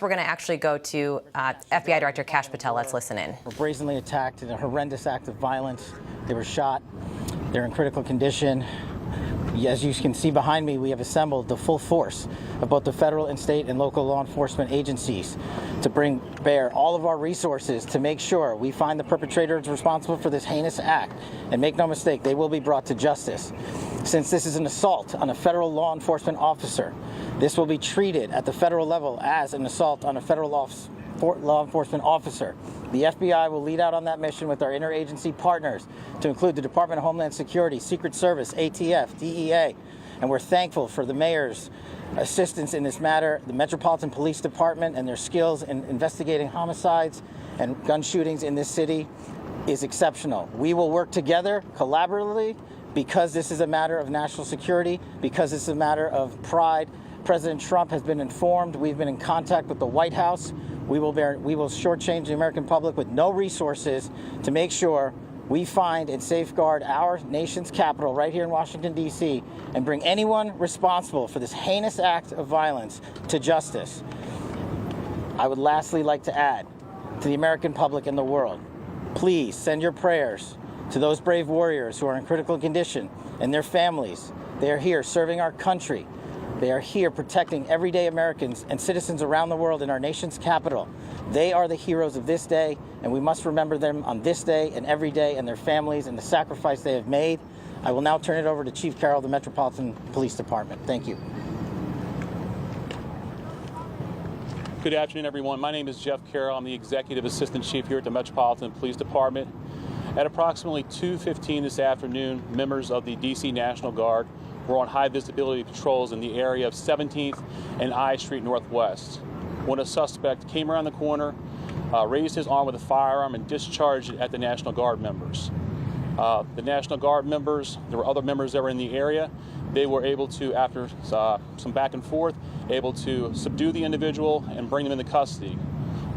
We're going to actually go to FBI Director Kash Patel. Let's listen in. Were brazenly attacked in a horrendous act of violence. They were shot. They're in critical condition. As you can see behind me, we have assembled the full force of both the federal and state and local law enforcement agencies to bring bear all of our resources to make sure we find the perpetrators responsible for this heinous act. And make no mistake, they will be brought to justice. Since this is an assault on a federal law enforcement officer, this will be treated at the federal level as an assault on a federal law enforcement officer. The FBI will lead out on that mission with our interagency partners, to include the Department of Homeland Security, Secret Service, ATF, DEA, and we're thankful for the mayor's assistance in this matter, the Metropolitan Police Department and their skills in investigating homicides and gun shootings in this city is exceptional. We will work together collaboratively because this is a matter of national security, because this is a matter of pride. President Trump has been informed. We've been in contact with the White House. We will shortchange the American public with no resources to make sure we find and safeguard our nation's capital right here in Washington, D.C., and bring anyone responsible for this heinous act of violence to justice. I would lastly like to add to the American public and the world, please send your prayers to those brave warriors who are in critical condition and their families. They are here serving our country. They are here protecting everyday Americans and citizens around the world in our nation's capital. They are the heroes of this day, and we must remember them on this day and every day, and their families and the sacrifice they have made. I will now turn it over to Chief Carroll of the Metropolitan Police Department. Thank you. Good afternoon, everyone. My name is Jeff Carroll. I'm the Executive Assistant Chief here at the Metropolitan Police Department. At approximately 2:15 this afternoon, members of the D.C. National Guard were on high visibility patrols in the area of 17th and I Street Northwest when a suspect came around the corner, raised his arm with a firearm, and discharged it at the National Guard members. The National Guard members, there were other members that were in the area. They were able to, after some back and forth, able to subdue the individual and bring them into custody.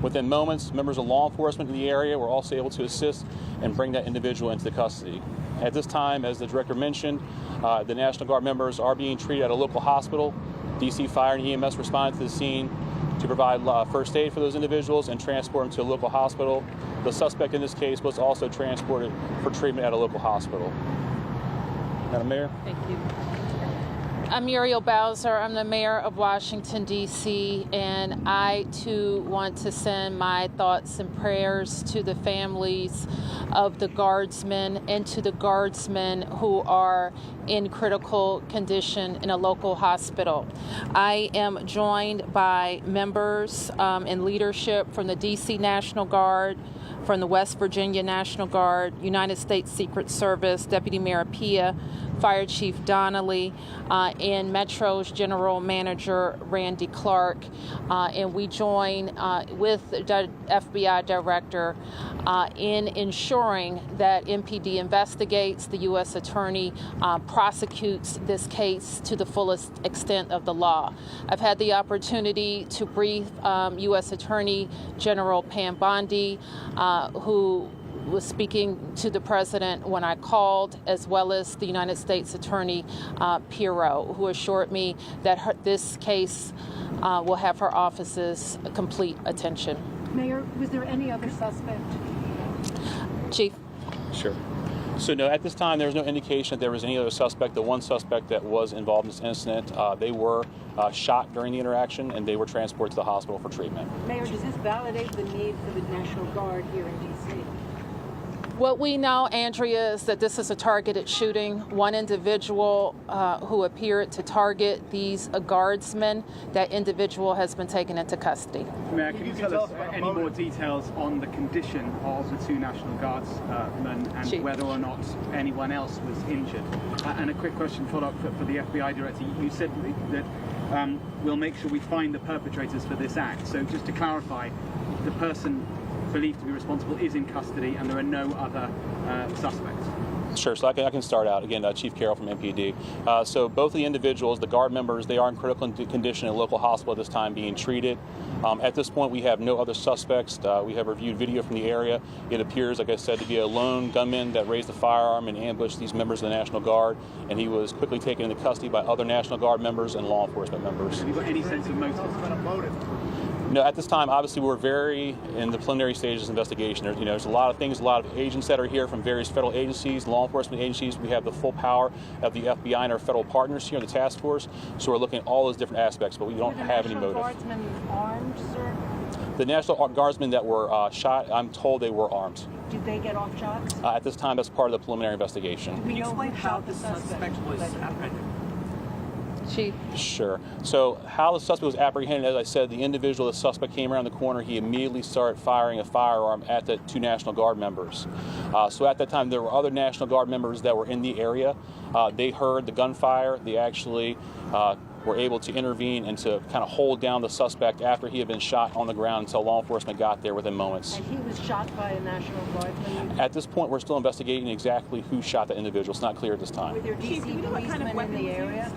Within moments, members of law enforcement in the area were also able to assist and bring that individual into the custody. At this time, as the director mentioned, the National Guard members are being treated at a local hospital. DC Fire and EMS responded to the scene to provide first aid for those individuals and transport them to a local hospital. The suspect in this case was also transported for treatment at a local hospital. Madam Mayor. Thank you. I'm Muriel Bowser. I'm the mayor of Washington, D.C., and I, too, want to send my thoughts and prayers to the families of the guardsmen and to the guardsmen who are in critical condition in a local hospital. I am joined by members and leadership from the D.C. National Guard, from the West Virginia National Guard, United States Secret Service, Deputy Mayor Pia, Fire Chief Donnelly, and Metro's General Manager Randy Clark. And we join with the FBI Director in ensuring that MPD investigates, the U.S. Attorney prosecutes this case to the fullest extent of the law. I've had the opportunity to brief U.S. Attorney General Pam Bondi, who was speaking to the president when I called, as well as the United States Attorney Pirro, who assured me that this case will have her office's complete attention. Mayor, was there any other suspect? Chief. Sure. So no, at this time there was no indication that there was any other suspect. The one suspect that was involved in this incident, they were shot during the interaction, and they were transported to the hospital for treatment. Mayor, does this validate the need for the National Guard here in D.C.? What we know, Andrea, is that this is a targeted shooting. One individual who appeared to target these guardsmen, that individual has been taken into custody. Mayor, can you tell us any more details on the condition of the two National Guardsmen and whether or not anyone else was injured? And a quick question follow-up for the FBI Director. You said that we'll make sure we find the perpetrators for this act. So just to clarify, the person believed to be responsible is in custody and there are no other suspects. Sure, so I can start out. Again, Chief Carroll from MPD. So both of the individuals, the guard members, they are in critical condition in a local hospital at this time being treated. At this point, we have no other suspects. We have reviewed video from the area. It appears, like I said, to be a lone gunman that raised a firearm and ambushed these members of the National Guard, and he was quickly taken into custody by other National Guard members and law enforcement members. Have you got any sense of motive? No, at this time, obviously, we're very in the preliminary stages of investigation. There's a lot of things, a lot of agents that are here from various federal agencies, law enforcement agencies. We have the full power of the FBI and our federal partners here in the task force. So we're looking at all those different aspects, but we don't have any motive. Were the National Guardsmen armed, sir? The National Guardsmen that were shot, I'm told they were armed. Did they get off shots? At this time, that's part of the preliminary investigation. Can you explain how the suspect was apprehended? Chief. Sure. So how the suspect was apprehended, as I said, the individual, the suspect came around the corner. He immediately started firing a firearm at the 2 National Guard members. So at that time, there were other National Guard members that were in the area. They heard the gunfire. They actually were able to intervene and to kind of hold down the suspect after he had been shot on the ground until law enforcement got there within moments. And he was shot by a National Guardsman? At this point, we're still investigating exactly who shot the individual. It's not clear at this time. Were there DC policemen in the area?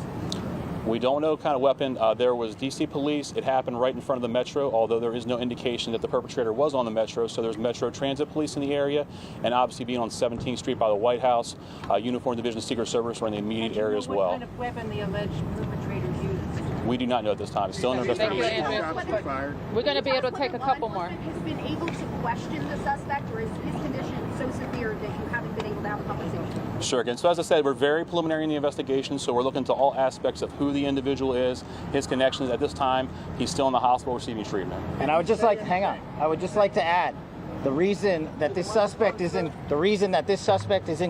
We don't know what kind of weapon. There was DC police. It happened right in front of the Metro, although there is no indication that the perpetrator was on the Metro. So there's Metro Transit Police in the area, and obviously being on 17th Street by the White House, Uniform Division Secret Service were in the immediate area as well. What kind of weapon the alleged perpetrator used? We do not know at this time. It's still under Thank you, investigation. Andrew. We're going to be able to take a couple more. Has been able to question the suspect, or is his condition so severe that you haven't been able to have a conversation? Sure. Again, so as I said, we're very preliminary in the investigation, so we're looking into all aspects of who the individual is, his connections. At this time, he's still in the hospital receiving treatment. And I would just like, hang on, I would just like to add, the reason that this suspect is in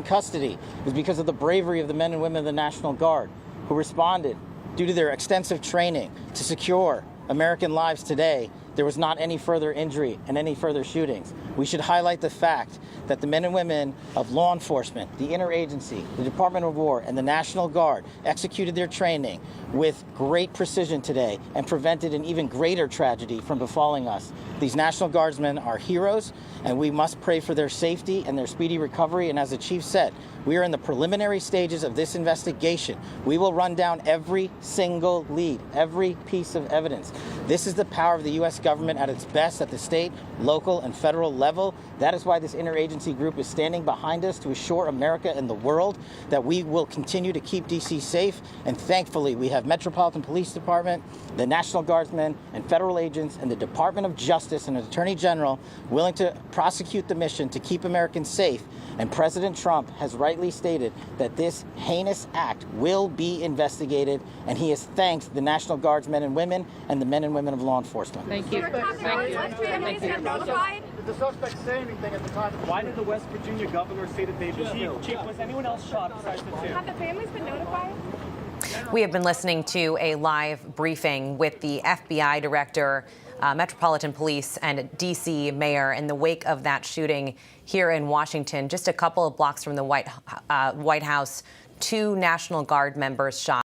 custody is because of the bravery of the men and women of the National Guard who responded due to their extensive training to secure American lives today. There was not any further injury and any further shootings. We should highlight the fact that the men and women of law enforcement, the interagency, the Department of War, and the National Guard executed their training with great precision today and prevented an even greater tragedy from befalling us. These National Guardsmen are heroes, and we must pray for their safety and their speedy recovery. And as the chief said, we are in the preliminary stages of this investigation. We will run down every single lead, every piece of evidence. This is the power of the U.S. government at its best at the state, local, and federal level. That is why this interagency group is standing behind us to assure America and the world that we will continue to keep D.C. safe. And thankfully, we have Metropolitan Police Department, the National Guardsmen, and federal agents, and the Department of Justice and the Attorney General willing to prosecute the mission to keep Americans safe. And President Trump has rightly stated that this heinous act will be investigated, and he has thanked the National Guardsmen and women and the men and women of law enforcement. Thank you. Thank you. Did the suspect say anything at the time? Why did the West Virginia governor say that they've been killed? Chief, was anyone else shot besides the 2? Have the families been notified? We have been listening to a live briefing with the FBI director, Metropolitan Police, and D.C. mayor in the wake of that shooting here in Washington. Just a couple of blocks from the White House, 2 National Guard members shot.